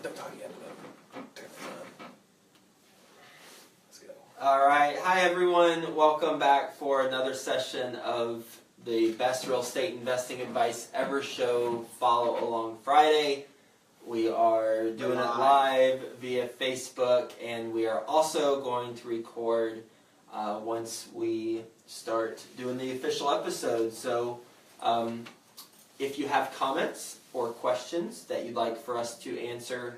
Don't talk yet. Turn this on. Let's go. All right. Hi, everyone. Welcome back for another session of the Best Real Estate Investing Advice Ever Show Follow Along Friday. We are doing it live via Facebook, and we are also going to record once we start doing the official episode. So if you have comments or questions that you'd like for us to answer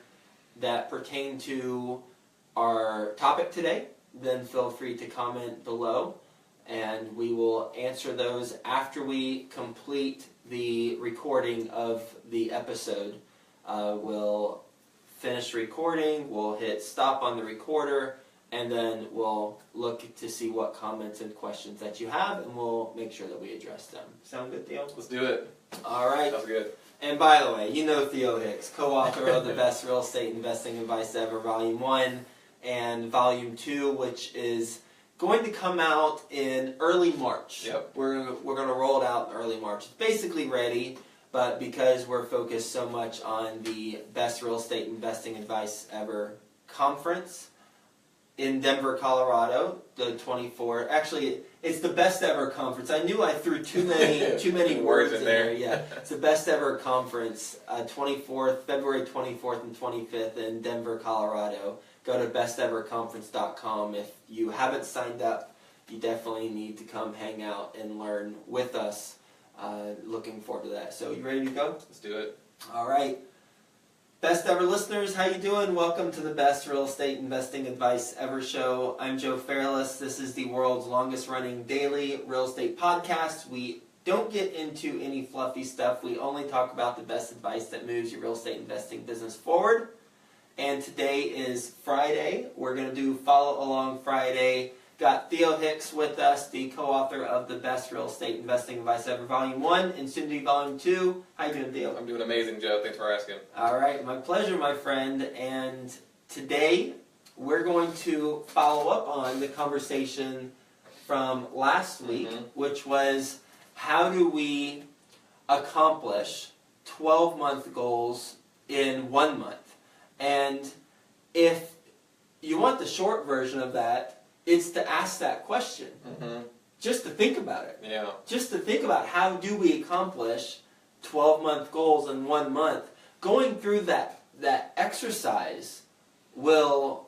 that pertain to our topic today, then feel free to comment below, and we will answer those after we complete the recording of the episode. We'll finish recording, we'll hit stop on the recorder, and then we'll look to see what comments and questions that you have, and we'll make sure that we address them. Sound good, Theo? Let's do it. All right. Sounds good. And by the way, you know Theo Hicks, co-author of the Best Real Estate Investing Advice Ever, Volume 1 and Volume 2, which is going to come out in early March. Yep. We're going to roll it out in early March. It's basically ready, but because we're focused so much on the Best Real Estate Investing Advice Ever conference in Denver, Colorado, the 24th. Actually, it's the best ever conference. I knew I threw too many words in there. Yeah, it's the best ever conference. 24th, February 24th and 25th in Denver, Colorado. Go to besteverconference.com. If you haven't signed up, you definitely need to come hang out and learn with us. Looking forward to that. So you ready to go? Let's do it. All right. Best ever listeners, how you doing? Welcome to the Best Real Estate Investing Advice Ever Show. I'm Joe Fairless. This is the world's longest running daily real estate podcast. We don't get into any fluffy stuff. We only talk about the best advice that moves your real estate investing business forward. And today is Friday. We're going to do Follow Along Friday. Got Theo Hicks with us, the co-author of the Best Real Estate Investing Advice Ever, Volume 1 and soon to be Volume 2. How you doing, Theo? I'm doing amazing, Joe. Thanks for asking. All right, my pleasure, my friend. And today we're going to follow up on the conversation from last week, which was how do we accomplish 12-month goals in 1 month? And if you want the short version of that, it's to ask that question. Just to think about it. Yeah. Just to think about how do we accomplish 12-month goals in 1 month. Going through that exercise will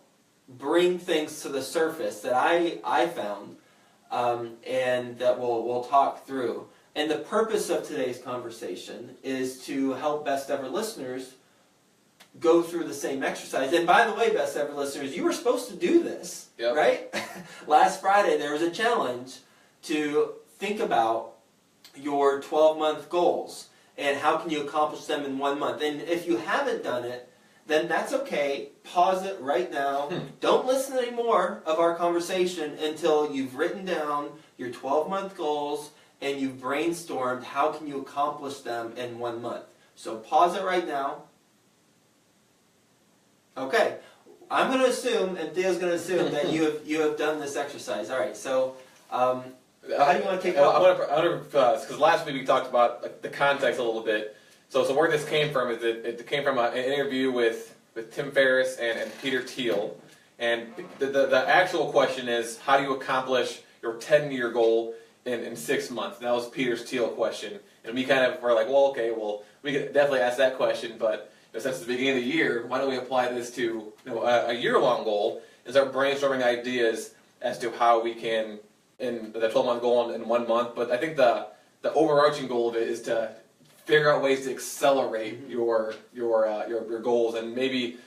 bring things to the surface that I found and that we'll talk through. And the purpose of today's conversation is to help best ever listeners go through the same exercise. And by the way, best ever listeners, you were supposed to do this, right? Last Friday there was a challenge to think about your 12-month goals and how can you accomplish them in 1 month. And if you haven't done it, then that's okay. Pause it right now. Don't listen anymore of our conversation until you've written down your 12-month goals and you've brainstormed how can you accomplish them in 1 month. So pause it right now. Okay, I'm going to assume, and Theo's going to assume, that you have done this exercise. All right, so how do you want to kick off? I want to because last week we talked about the context a little bit. So where this came from is it came from an interview with Tim Ferriss and Peter Thiel. And the actual question is, how do you accomplish your 10-year goal in 6 months? And that was Peter Thiel's question. And we kind of were like, we could definitely ask that question, but since the beginning of the year, why don't we apply this to a year-long goal and start brainstorming ideas as to how we can, in the 12-month goal in 1 month. But I think the overarching goal of it is to figure out ways to accelerate your goals and maybe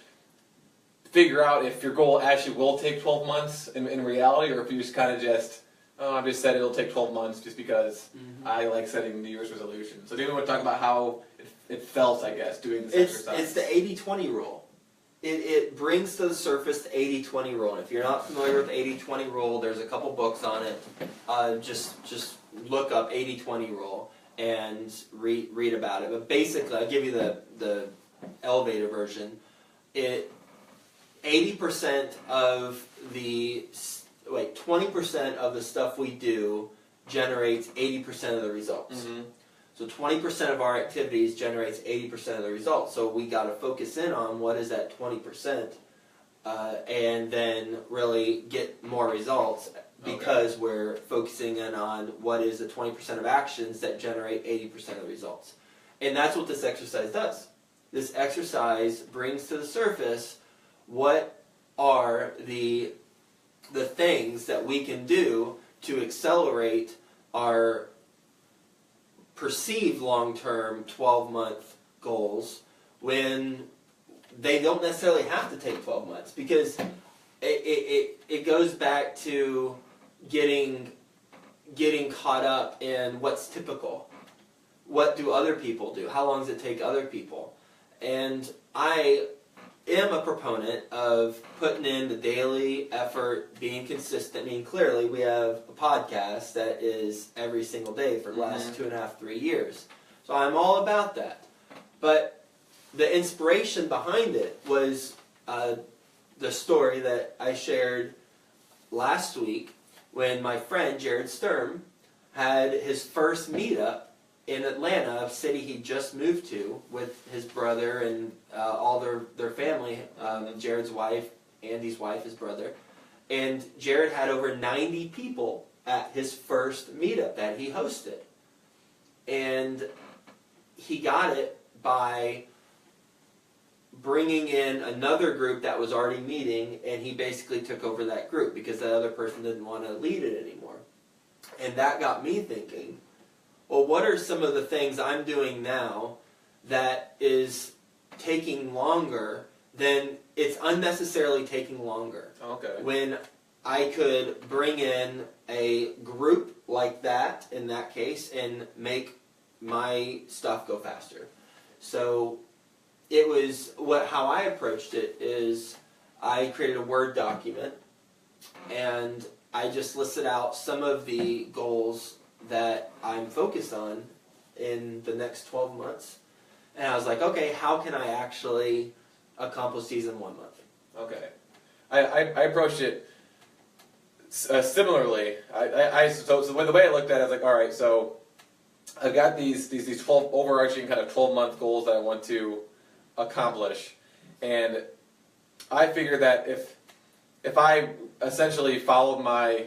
figure out if your goal actually will take 12 months in reality, or if you just kind of I just said it'll take 12 months just because I like setting New Year's resolutions. So do you want to talk about how it felt, I guess, doing this exercise? It's the 80-20 rule. It brings to the surface the 80-20 rule. And if you're not familiar with the 80-20 rule, there's a couple books on it. Just look up 80-20 rule and read about it. But basically, I'll give you the elevator version. 80% of the 20% of the stuff we do generates 80% of the results. So 20% of our activities generates 80% of the results. So we got to focus in on what is that 20%, and then really get more results because we're focusing in on what is the 20% of actions that generate 80% of the results. And that's what this exercise does. This exercise brings to the surface what are the things that we can do to accelerate our perceived long-term 12-month goals when they don't necessarily have to take 12 months, because it goes back to getting caught up in what's typical. What do other people do? How long does it take other people? And I am a proponent of putting in the daily effort, being consistent. I mean, clearly we have a podcast that is every single day for the last 2.5, 3 years. So I'm all about that. But the inspiration behind it was the story that I shared last week when my friend Jared Sturm had his first meetup in Atlanta, a city he just moved to, with his brother and all their family, Jared's wife, Andy's wife, his brother. And Jared had over 90 people at his first meetup that he hosted. And he got it by bringing in another group that was already meeting, and he basically took over that group because that other person didn't want to lead it anymore. And that got me thinking, well, what are some of the things I'm doing now that is taking longer than it's unnecessarily taking longer? Okay. When I could bring in a group like that, in that case, and make my stuff go faster. So it was how I approached it is I created a Word document, and I just listed out some of the goals that I'm focused on in the next 12 months. And I was like, okay, how can I actually accomplish these in 1 month? Okay. I approached it similarly. So the way I looked at it, I was like, all right, so I've got these 12 overarching kind of 12-month goals that I want to accomplish. And I figured that if I essentially followed my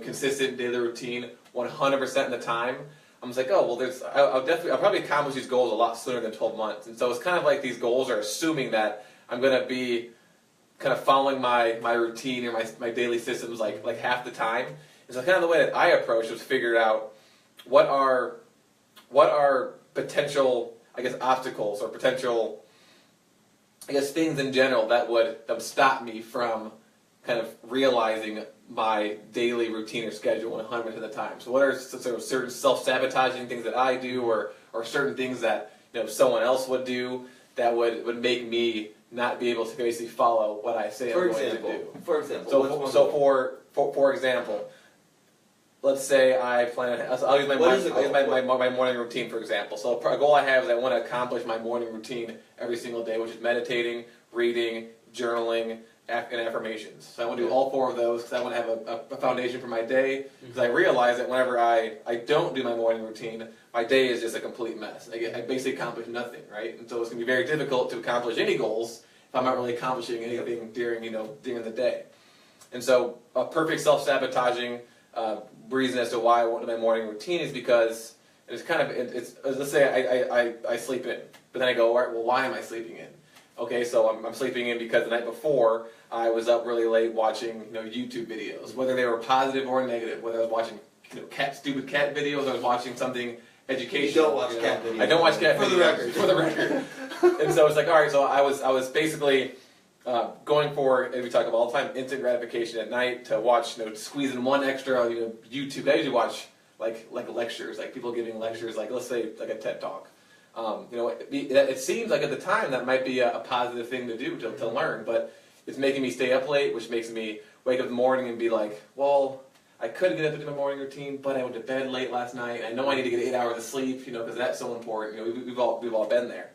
consistent daily routine 100% of the time, I'm just like, oh, well, I'll probably accomplish these goals a lot sooner than 12 months. And so it's kind of like these goals are assuming that I'm going to be kind of following my routine or my daily systems like half the time. And so kind of the way that I approached was figured out what are potential, I guess, obstacles or potential, I guess, things in general that would stop me from kind of realizing my daily routine or schedule 100% of the time. So what are sort of certain self-sabotaging things that I do or certain things that someone else would do that would make me not be able to basically follow what I say I'm going to do. For example. For example, let's say I plan on, I'll use my morning routine, for example. So a goal I have is I want to accomplish my morning routine every single day, which is meditating, reading, journaling, and affirmations. So I want to do all 4 of those because I want to have a foundation for my day, because I realize that whenever I don't do my morning routine, my day is just a complete mess. I basically accomplish nothing, right? And so it's going to be very difficult to accomplish any goals if I'm not really accomplishing anything during the day. And so a perfect self-sabotaging reason as to why I want my morning routine is because it's kind of, let's say I sleep in, but then I go, all right, well, why am I sleeping in? Okay, so I'm sleeping in because the night before I was up really late watching YouTube videos, whether they were positive or negative, whether I was watching stupid cat videos or I was watching something educational. You don't watch cat videos. I don't watch cat videos. For the record. And so it's like, all right, so I was basically going for, as we talk about all the time, instant gratification at night to watch, squeeze in one extra YouTube. I usually watch like lectures, like people giving lectures, like let's say like a TED Talk. It seems like at the time that might be a positive thing to do to learn, but it's making me stay up late, which makes me wake up in the morning and be like, well, I could get up and do my morning routine, but I went to bed late last night. I know I need to get 8 hours of sleep, because that's so important. We've all been there.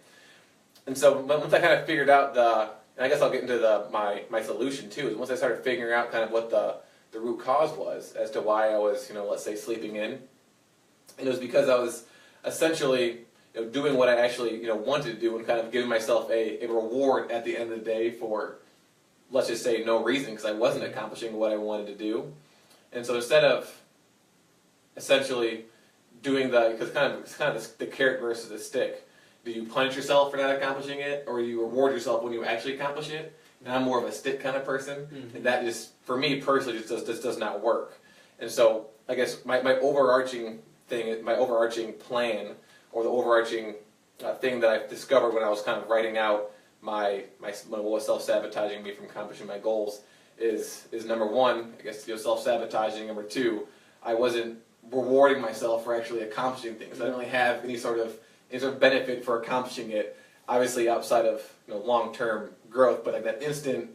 And so once I kind of figured out and I guess I'll get into my solution too, is once I started figuring out kind of what the root cause was as to why I was, let's say sleeping in. And it was because I was essentially doing what I actually wanted to do and kind of giving myself a reward at the end of the day for, let's just say, no reason, because I wasn't accomplishing what I wanted to do. And so instead of essentially doing because it's kind of the carrot versus the stick. Do you punish yourself for not accomplishing it, or do you reward yourself when you actually accomplish it? And I'm more of a stick kind of person, and that just, for me personally, just does not work. And so I guess my overarching thing, my overarching plan, or the overarching thing that I discovered when I was kind of writing out what was self-sabotaging me from accomplishing my goals is number one, I guess self-sabotaging. Number two, I wasn't rewarding myself for actually accomplishing things. I didn't really have any sort of benefit for accomplishing it, obviously outside of long-term growth, but like that instant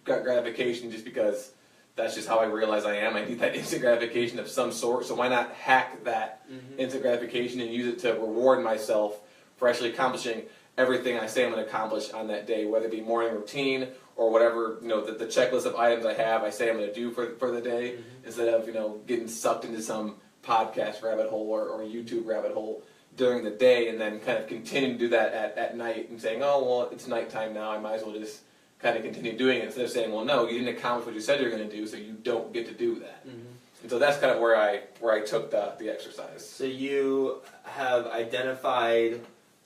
gratification, just because that's just how I realize I am. I need that instant gratification of some sort, so why not hack that instant gratification and use it to reward myself for actually accomplishing everything I say I'm going to accomplish on that day, whether it be morning routine or whatever, the checklist of items I say I'm going to do for the day, instead of, getting sucked into some podcast rabbit hole or YouTube rabbit hole during the day, and then kind of continue to do that at night and saying, oh, well, it's nighttime now, I might as well just kind of continue doing it, instead of saying, well, no, you didn't accomplish what you said you're going to do, so you don't get to do that. And so that's kind of where I took the exercise. So you have identified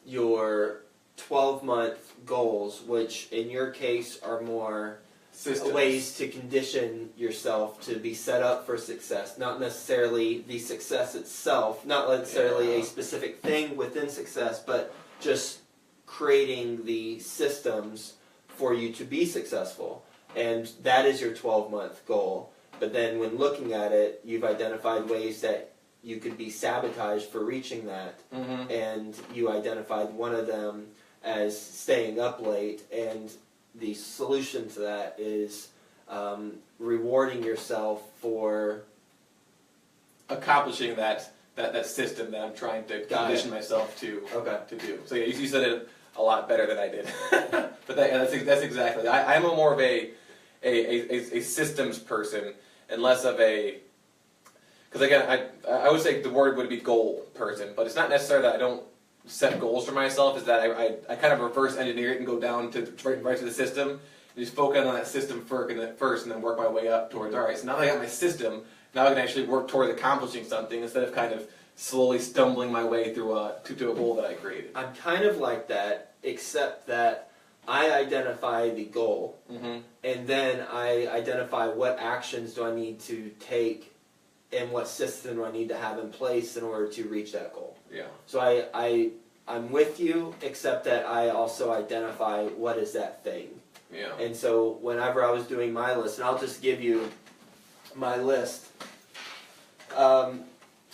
your 12-month goals, which in your case are more Systems. Ways to condition yourself to be set up for success, not necessarily the success itself, not necessarily a specific thing within success, but just creating the systems for you to be successful. And that is your 12-month goal. But then when looking at it, you've identified ways that you could be sabotaged for reaching that. And you identified one of them as staying up late, and the solution to that is rewarding yourself for accomplishing that system that I'm trying to condition myself to do. So yeah, you said it a lot better than I did. But that's exactly. I'm more of a systems person and less of a, because again, I would say the word would be goal person, but it's not necessarily that I don't set goals for myself, is that I kind of reverse engineer it and go down to right to the system, and just focus on that system first and then work my way up towards, all right, so now that I got my system, now I can actually work towards accomplishing something instead of kind of slowly stumbling my way through to a goal that I created. I'm kind of like that, except that I identify the goal, and then I identify what actions do I need to take and what system do I need to have in place in order to reach that goal. Yeah. So I'm with you, except that I also identify what is that thing. Yeah. And so whenever I was doing my list, and I'll just give you my list, I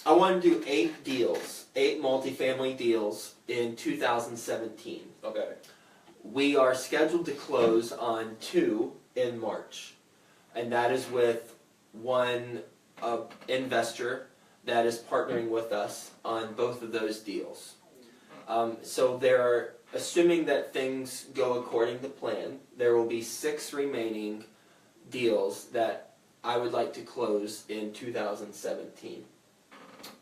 want to do 8 deals, 8 multifamily deals in 2017. Okay. We are scheduled to close on 2 in March, and that is with one investor that is partnering with us on both of those deals. So they're assuming that things go according to plan. There will be 6 remaining deals that I would like to close in 2017.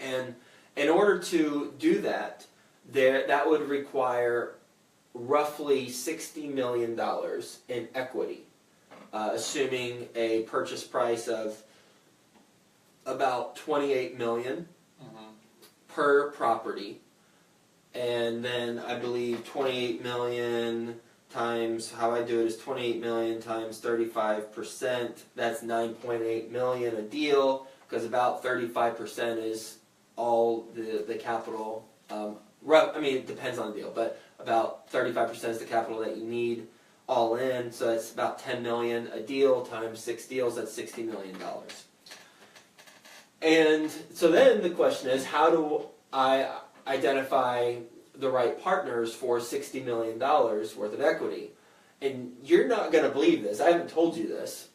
And in order to do that, that would require roughly $60 million in equity, assuming a purchase price of about $28 million per property, and then I believe 28 million times, how I do it is 28 million times 35%, that's 9.8 million a deal, because about 35% is all the capital, I mean it depends on the deal, but about 35% is the capital that you need all in, so that's about 10 million a deal times 6 deals, that's $60 million. And so then the question is, how do I identify the right partners for $60 million worth of equity? And you're not going to believe this, I haven't told you this,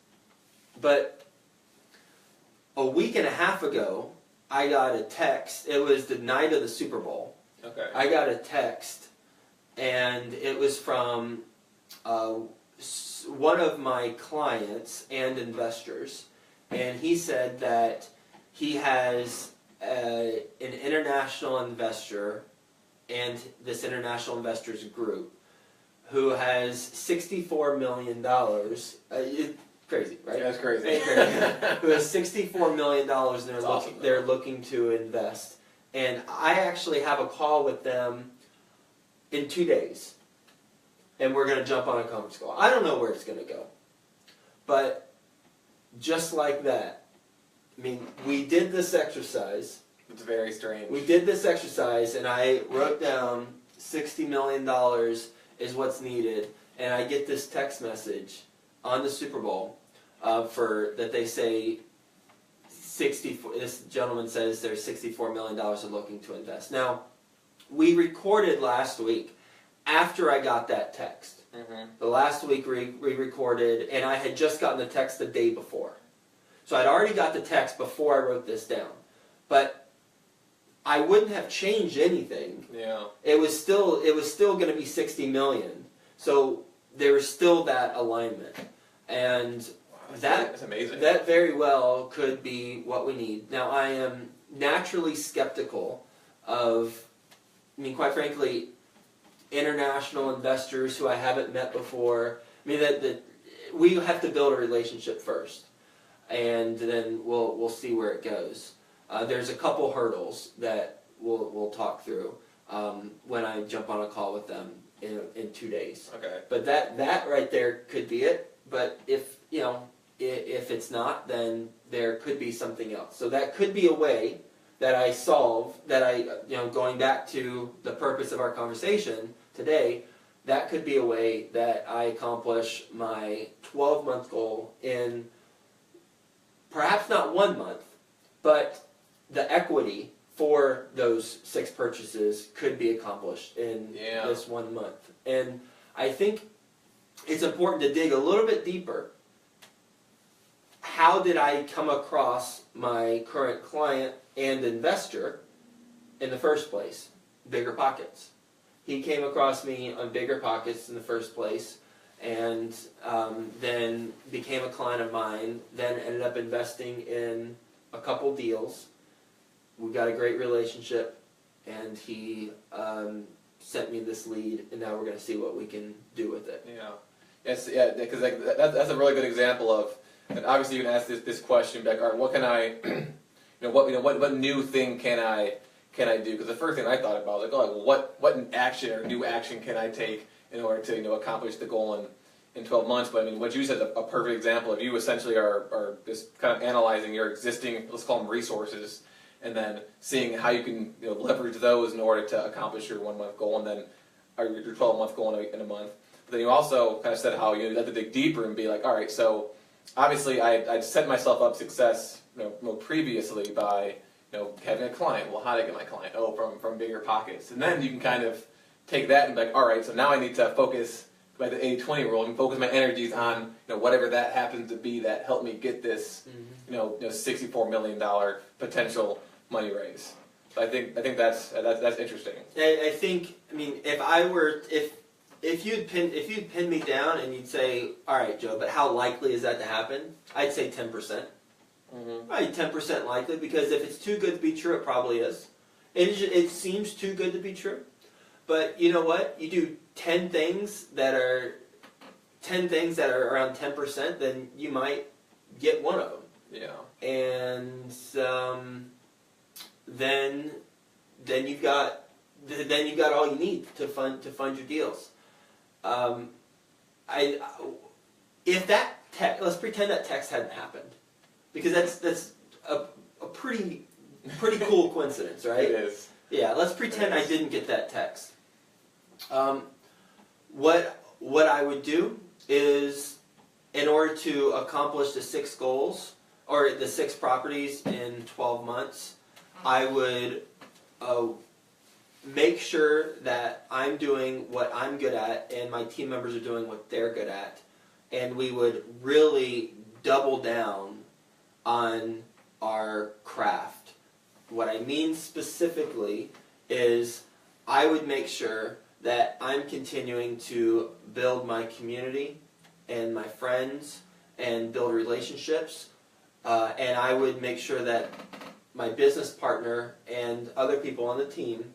but a week and a half ago, I got a text. It was the night of the Super Bowl. Okay. I got a text, and it was from one of my clients and investors, and he said that he has an international investor and this international investors group who has $64 million. Crazy, right? That's crazy. Who has $64 million and Awesome, they're looking to invest. And I actually have a call with them in 2 days. And we're going to jump on a conference call. I don't know where it's going to go. But just like that, I mean, we did this exercise. It's very strange. We did this exercise, and I wrote down $60 million is what's needed. And I get this text message on the Super Bowl that they say this gentleman says there's $64 million they're looking to invest. Now, we recorded last week after I got that text. Mm-hmm. The last week we recorded, and I had just gotten the text the day before. So I'd already got the text before I wrote this down. But I wouldn't have changed anything. Yeah. It was still going to be 60 million. So there was still that alignment. And That's amazing. that very well could be what we need. Now, I am naturally skeptical of, I mean, quite frankly, international investors who I haven't met before. I mean, that we have to build a relationship first, and then we'll see where it goes. There's a couple hurdles that we'll talk through when I jump on a call with them in 2 days. Okay. But that right there could be it. But if it's not, then there could be something else. So that could be a way that I solve, that I, going back to the purpose of our conversation today, that could be a way that I accomplish my 12-month goal in perhaps not 1 month, but the equity for those 6 purchases could be accomplished in this 1 month. And I think it's important to dig a little bit deeper. How did I come across my current client and investor in the first place? Bigger Pockets. He came across me on Bigger Pockets in the first place, and then became a client of mine, then ended up investing in a couple deals. We got a great relationship, and he sent me this lead, and now we're going to see what we can do with it. Yeah. Yes. Yeah. Because that's a really good example of. And obviously, you can ask this question, like, all right, what can I, what new thing can I do? Because the first thing I thought about was like, oh, what action or new action can I take in order to accomplish the goal in 12 months? But I mean, what you said is a perfect example of you essentially are just kind of analyzing your existing, let's call them resources, and then seeing how you can leverage those in order to accomplish your 1 month goal, and then or your 12-month goal in a month. But then you also kind of said how you have to dig deeper and be like, all right, so obviously I'd set myself up success previously by having a client. Well, how did I get my client? Oh, from Bigger Pockets. And then you can kind of take that and be like, all right, so now I need to focus by the 80-20 rule and focus my energies on whatever that happens to be that helped me get this $64 million potential money raise. So I think that's interesting. I think, I mean, if you'd pin me down and you'd say, all right, Joe, but how likely is that to happen? I'd say 10%. Mm-hmm. Probably 10% likely, because if it's too good to be true, it probably is. It seems too good to be true. But you know what? You do 10 things that are around 10%, then you might get one of them. Yeah. And then you've got all you need to fund your deals. Let's pretend that text hadn't happened, because that's a pretty cool coincidence, right? It is. Yeah, let's pretend I didn't get that text. What I would do is, in order to accomplish the 6 goals, or the 6 properties in 12 months, I would make sure that I'm doing what I'm good at and my team members are doing what they're good at. And we would really double down on our craft. What I mean specifically is I would make sure that I'm continuing to build my community and my friends and build relationships. And I would make sure that my business partner and other people on the team,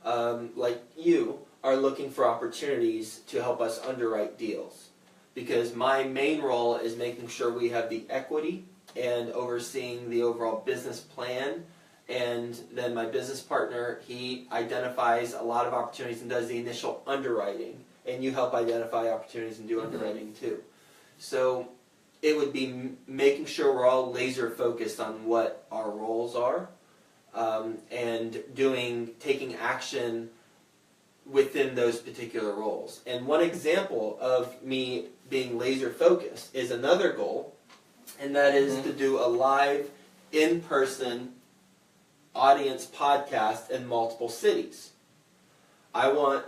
like you, are looking for opportunities to help us underwrite deals. Because my main role is making sure we have the equity and overseeing the overall business plan. And then my business partner, he identifies a lot of opportunities and does the initial underwriting. And you help identify opportunities and do underwriting too. So it would be making sure we're all laser focused on what our roles are, and taking action within those particular roles. And one example of me being laser focused is another goal, and that is to do a live, in-person audience podcast in multiple cities. I want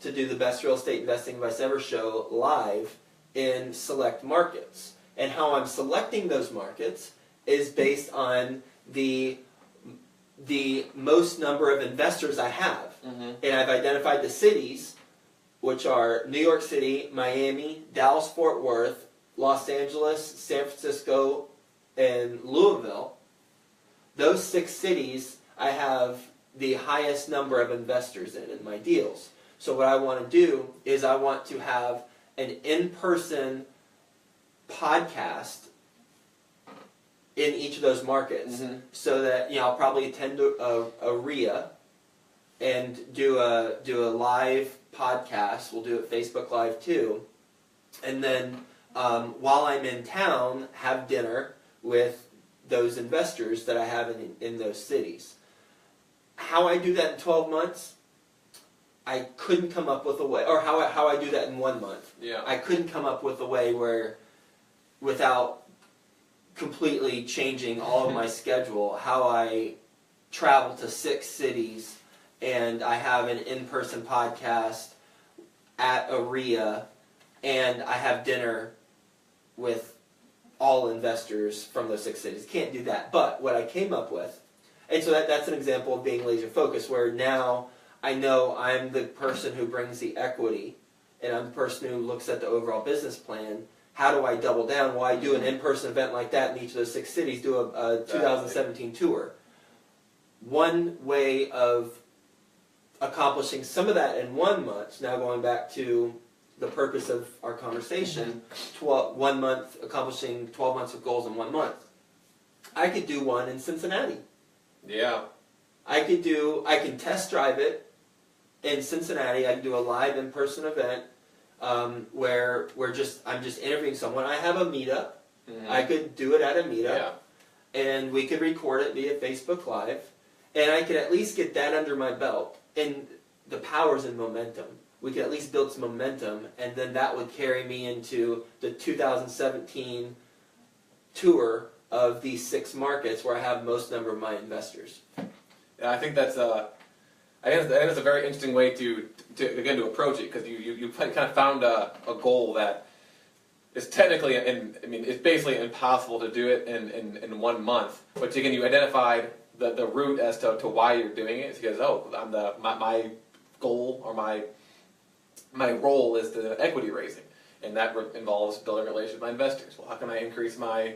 to do the Best Real Estate Investing Advice Ever show live in select markets. And how I'm selecting those markets is based on the most number of investors I have. And I've identified the cities, which are New York City, Miami, Dallas-Fort Worth, Los Angeles, San Francisco, and Louisville. Those 6 cities I have the highest number of investors in my deals. So what I want to do is I want to have an in-person podcast in each of those markets, so that I'll probably attend a RIA and do a live podcast. We'll do it Facebook Live too, and then while I'm in town, have dinner with those investors that I have in those cities. How I do that in 12 months, I couldn't come up with a way, or how I do that in 1 month. Yeah. I couldn't come up with a way without completely changing all of my schedule, how I travel to 6 cities and I have an in-person podcast at a RIA and I have dinner with all investors from those 6 cities. Can't do that. But what I came up with, and so that's an example of being laser focused, where now I know I'm the person who brings the equity and I'm the person who looks at the overall business plan. How do I double down? Well, I do an in-person event like that in each of those 6 cities, do a 2017 tour. One way of accomplishing some of that in 1 month, now going back to the purpose of our conversation, 1 month, accomplishing 12 months of goals in 1 month. I could do one in Cincinnati. Yeah. I can test drive it in Cincinnati. I can do a live in-person event where I'm just interviewing someone. I have a meetup. I could do it at a meetup, and we could record it via Facebook Live, and I could at least get that under my belt. And the power's in momentum. We could at least build some momentum, and then that would carry me into the 2017 tour of these 6 markets where I have most number of my investors. Yeah, I think that's I think that's a very interesting way to approach it, because you kind of found a goal that is technically, it's basically impossible to do it in 1 month. But again, you identified the route as to why you're doing it. It's because my goal or my role is the equity raising, and that involves building a relationship with my investors. Well, how can I increase my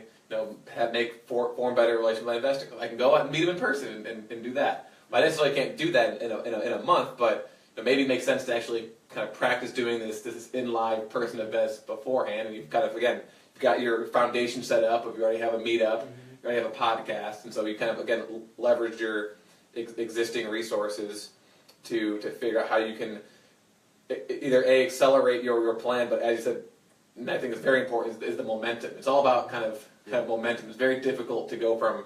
form better relationship with my investors? I can go out and meet them in person and do that. I necessarily can't do that in a month, but maybe it makes sense to actually kind of practice doing this in live person events beforehand, and you've kind of you've got your foundation set up. If you already have a meetup, you already have a podcast, and so you kind of leverage your existing resources to figure out how you can either accelerate your plan, but as you said, and I think it's very important, is the momentum. It's all about kind of momentum. It's very difficult to go from,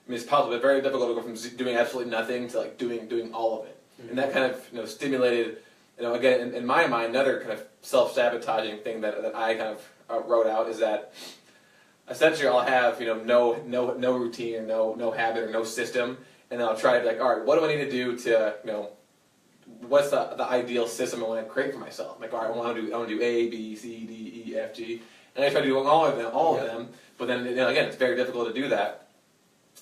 it's possible, but very difficult to go from doing absolutely nothing to doing all of it. And that kind of stimulated, again, in my mind, another kind of self-sabotaging thing that I kind of wrote out is that essentially I'll have no routine or no habit or no system, and then I'll try to be like, all right, what do I need to do to what's the ideal system I want to create for myself? Like, all right, I want to do A, B, C, D, E, F, G, and I try to do all of them. But then again, it's very difficult to do that.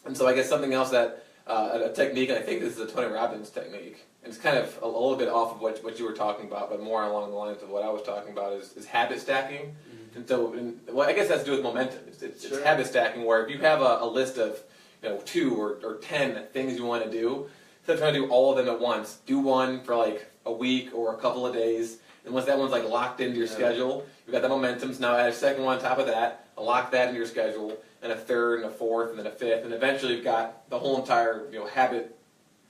And so I guess something else that a technique, and I think this is a Tony Robbins technique, and it's kind of a little bit off of what you were talking about, but more along the lines of what I was talking about, is habit stacking. And so, I guess it has to do with momentum. It's habit stacking, where if you have a list of 2 or 10 things you want to do. Instead of trying to do all of them at once, do one for like a week or a couple of days. And once that one's like locked into your schedule, you've got the momentum. So now add a second one on top of that, lock that into your schedule, and a third, and a fourth, and then a fifth, and eventually you've got the whole entire habit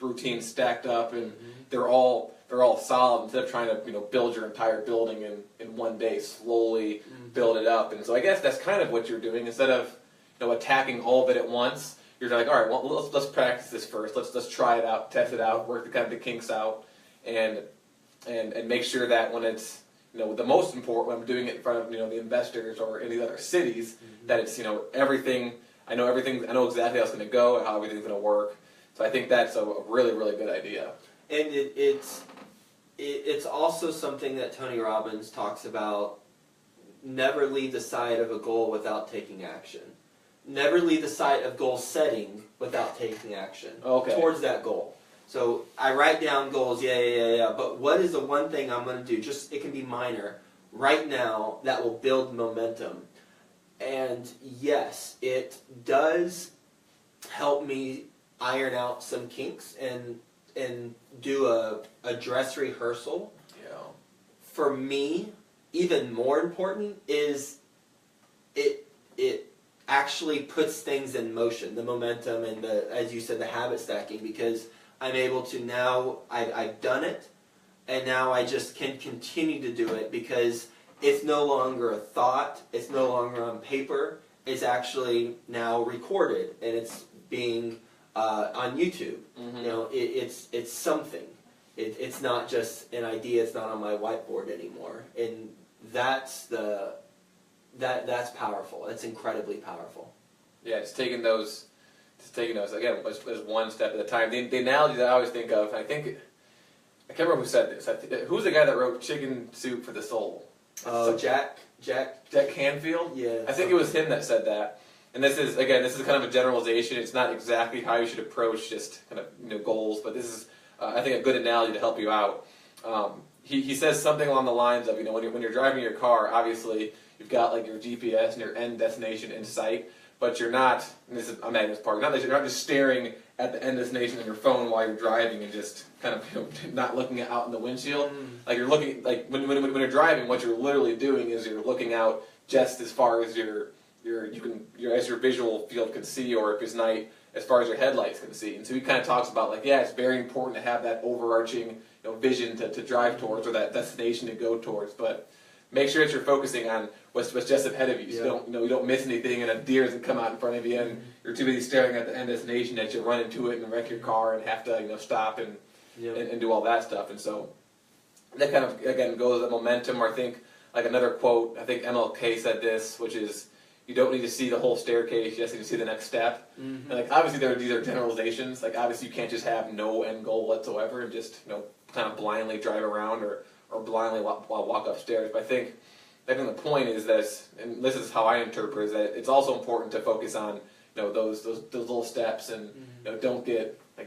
routine stacked up, and they're all solid. Instead of trying to build your entire building in one day, slowly build it up. And so I guess that's kind of what you're doing. Instead of attacking all of it at once, you're like, all right, well let's practice this first. Let's try it out, test it out, work the kinks out, and make sure that when it's the most important, when I'm doing it in front of the investors or any other cities, that it's everything. I know everything. I know exactly how it's going to go and how everything's going to work. So I think that's a really, really good idea. And it's also something that Tony Robbins talks about. Never leave the sight of a goal without taking action. Never leave the sight of goal setting without taking action towards that goal. So I write down goals, yeah. But what is the one thing I'm going to do? Just it can be minor right now that will build momentum. And yes, it does help me iron out some kinks and do a dress rehearsal. Yeah. For me, even more important is it actually puts things in motion, the momentum and as you said, the habit stacking, because I'm able to now, I've done it, and now I just can continue to do it because it's no longer a thought, it's no longer on paper, it's actually now recorded, and it's being on YouTube. It's something. It's not just an idea, it's not on my whiteboard anymore. And that's powerful. It's incredibly powerful. Yeah, it's taking those again as one step at a time. The analogy that I always think of, I can't remember who said this. Who's the guy that wrote Chicken Soup for the Soul? Oh, Jack Canfield? Yeah. I think it was him that said that. And this is kind of a generalization. It's not exactly how you should approach just kind of goals, but this is I think a good analogy to help you out. He says something along the lines of when you're driving your car, obviously you've got like your GPS and your end destination in sight, but you're not. And I'm adding this part. Not that you're not just staring at the end destination on your phone while you're driving and just kind of not looking out in the windshield. Like you're looking when you're driving, what you're literally doing is you're looking out just as far as your visual field can see, or if it's night, as far as your headlights can see. And so he kind of talks about it's very important to have that overarching vision to drive towards, or that destination to go towards. But make sure that you're focusing on what's just ahead of you. So you don't miss anything, and a deer doesn't come out in front of you, and you're too busy staring at the end destination that you run into it and wreck your car and have to stop and do all that stuff. And so that kind of again goes with momentum. Or I think like another quote. I think MLK said this, which is, you don't need to see the whole staircase, you just need to see the next step. And obviously these are generalizations. Obviously you can't just have no end goal whatsoever and just kind of blindly drive around or blindly walk upstairs. But I think the point is this, and this is how I interpret, is that it's also important to focus on those little steps, and don't get I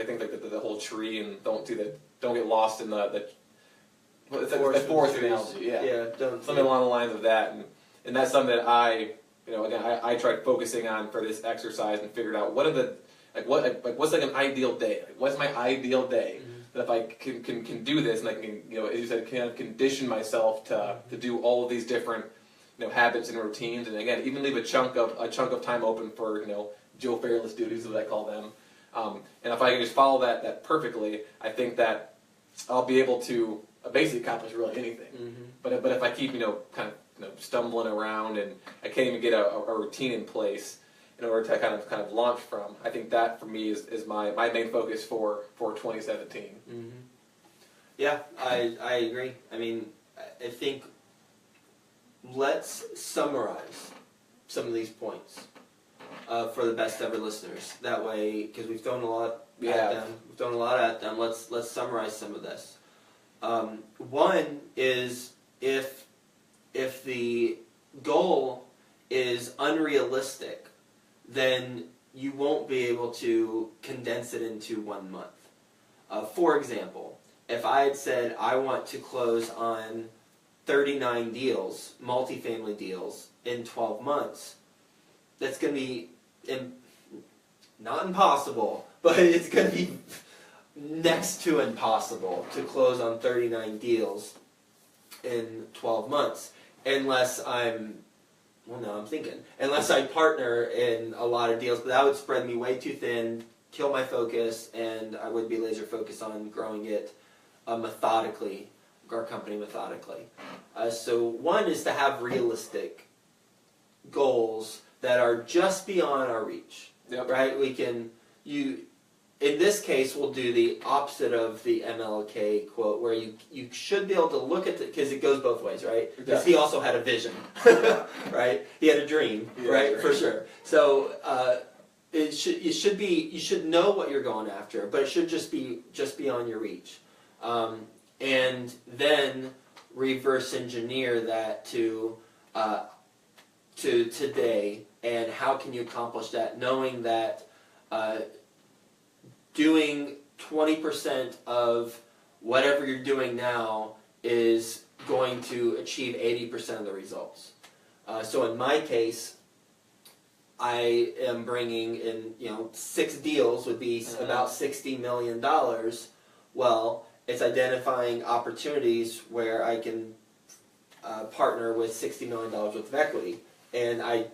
think the whole tree, and don't get lost in the forest analogy. Yeah, something along the lines of that. And that's something that I tried focusing on for this exercise, and figured out what's like an ideal day. What's my ideal day that if I can do this, and I can as you said, kind of condition myself to do all of these different habits and routines, and again even leave a chunk of time open for Joe Fairless duties, as I call them. And if I can just follow that perfectly, I think that I'll be able to basically accomplish really anything. But if I keep kind of stumbling around, and I can't even get a routine in place in order to kind of launch from, I think that for me is my main focus for 2017. Yeah, I agree. I mean, I think let's summarize some of these points for the best ever listeners. That way, because we've thrown a lot at them. Let's summarize some of this. One is if the goal is unrealistic, then you won't be able to condense it into 1 month. For example, if I had said I want to close on 39 deals, multifamily deals, in 12 months, that's going to be not impossible, but it's going to be next to impossible to close on 39 deals in 12 months unless unless I partner in a lot of deals, but that would spread me way too thin, kill my focus, and I would be laser focused on growing it methodically, our company methodically. So one is to have realistic goals that are just beyond our reach. Yep. Right? In this case, we'll do the opposite of the MLK quote, where you should be able to look at it, because it goes both ways, right? Because he also had a vision, right? He had a dream, right? For sure. So you should know what you're going after, but it should just be beyond your reach, and then reverse engineer that to today, and how can you accomplish that, knowing that doing 20% of whatever you're doing now is going to achieve 80% of the results. So in my case, I am bringing in, 6 deals would be about $60 million. Well, it's identifying opportunities where I can partner with $60 million worth of equity. And I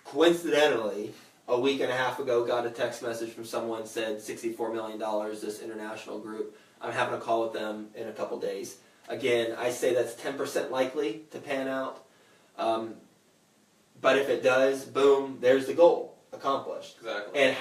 coincidentally, a week and a half ago, got a text message from someone said $64 million, this international group. I'm having a call with them in a couple days. Again, I say that's 10% likely to pan out. But if it does, boom, there's the goal accomplished. Exactly. And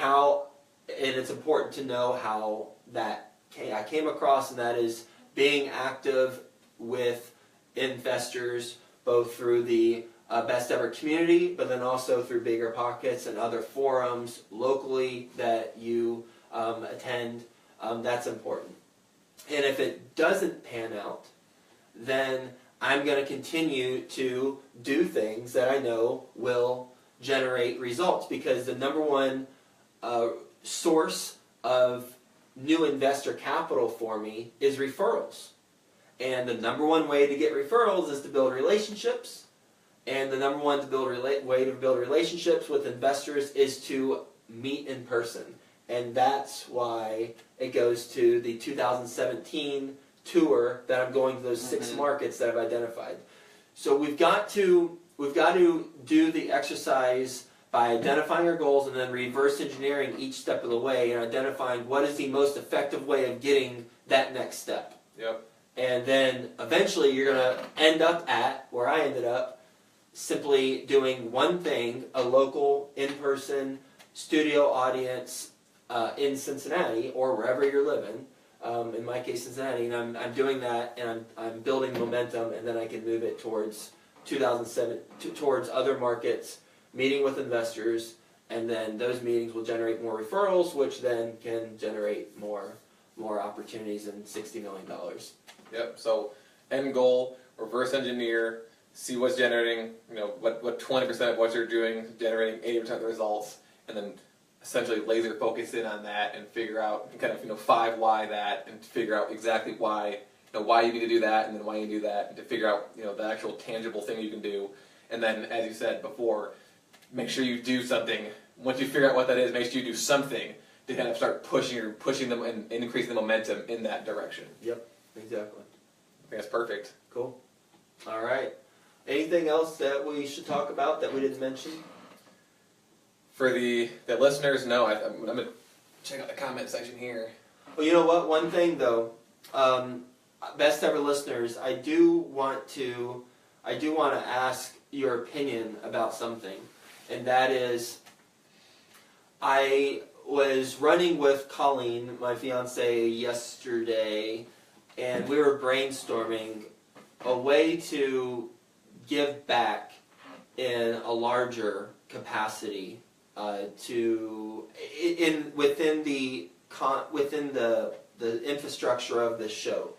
it's important to know how I came across, and that is being active with investors, both through the Best Ever community, but then also through Bigger Pockets and other forums locally that you attend. That's important. And if it doesn't pan out, then I'm going to continue to do things that I know will generate results, because the number one source of new investor capital for me is referrals. And the number one way to get referrals is to build relationships. And the number one way to build relationships with investors is to meet in person. And that's why it goes to the 2017 tour that I'm going to those 6 markets that I've identified. So we've got to do the exercise by identifying our goals and then reverse engineering each step of the way and identifying what is the most effective way of getting that next step. Yep. And then eventually you're going to end up at where I ended up, simply doing one thing, a local, in-person studio audience in Cincinnati or wherever you're living. In my case, Cincinnati, and I'm doing that, and I'm building momentum, and then I can move it towards 2007, towards other markets, meeting with investors, and then those meetings will generate more referrals, which then can generate more opportunities and $60 million. Yep. So end goal, reverse engineer, see what's generating, what 20% of what you're doing is generating 80% of the results, and then essentially laser focus in on that and figure out, kind of, 5 why that, and figure out exactly why, why you need to do that, and then why you do that, and to figure out, the actual tangible thing you can do. And then, as you said before, make sure you do something. Once you figure out what that is, make sure you do something to kind of start pushing them and increasing the momentum in that direction. Yep, exactly. I think that's perfect. Cool. All right. Anything else that we should talk about that we didn't mention? For the listeners, no. I'm going to check out the comment section here. Well, you know what? One thing though, Best Ever listeners, I do want to ask your opinion about something, and that is, I was running with Colleen, my fiance, yesterday, and we were brainstorming a way to give back in a larger capacity within the infrastructure of this show,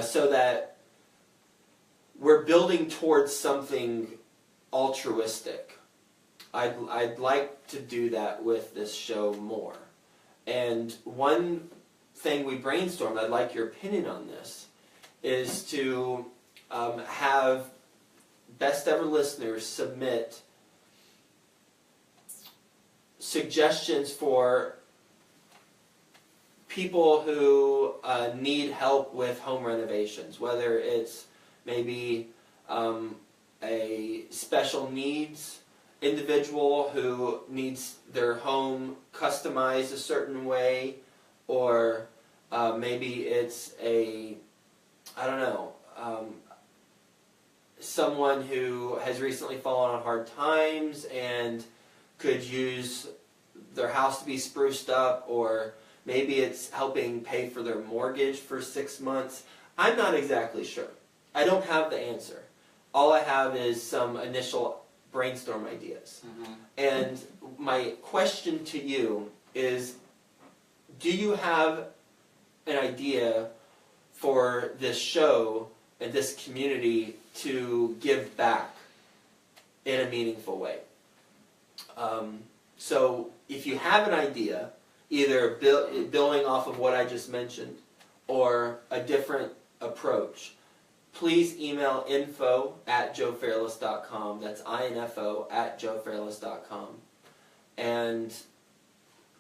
so that we're building towards something altruistic. I'd like to do that with this show more. And one thing we brainstormed, I'd like your opinion on this, is to have Best Ever listeners submit suggestions for people who need help with home renovations, whether it's maybe a special needs individual who needs their home customized a certain way, or maybe it's someone who has recently fallen on hard times and could use their house to be spruced up, or maybe it's helping pay for their mortgage for 6 months. I'm not exactly sure. I don't have the answer. All I have is some initial brainstorm ideas. And my question to you is, do you have an idea for this show and this community to give back in a meaningful way? So if you have an idea, either building off of what I just mentioned or a different approach, please email info@joefairless.com. That's info@joefairless.com. And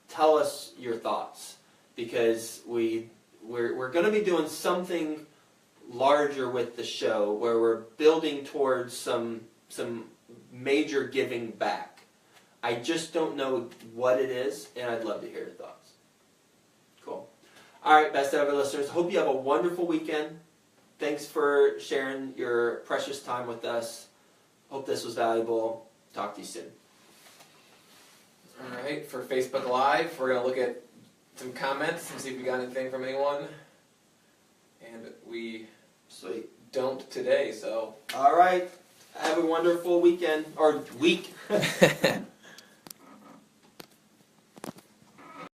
tell us your thoughts, because we're going to be doing something larger with the show where we're building towards some major giving back. I just don't know what it is, and I'd love to hear your thoughts. Cool. All right, best ever listeners. Hope you have a wonderful weekend. Thanks for sharing your precious time with us. Hope this was valuable. Talk to you soon. All right, for Facebook Live, we're going to look at some comments and see if we got anything from anyone. And we Sweet. don't today, so. All right. Have a wonderful weekend, or week.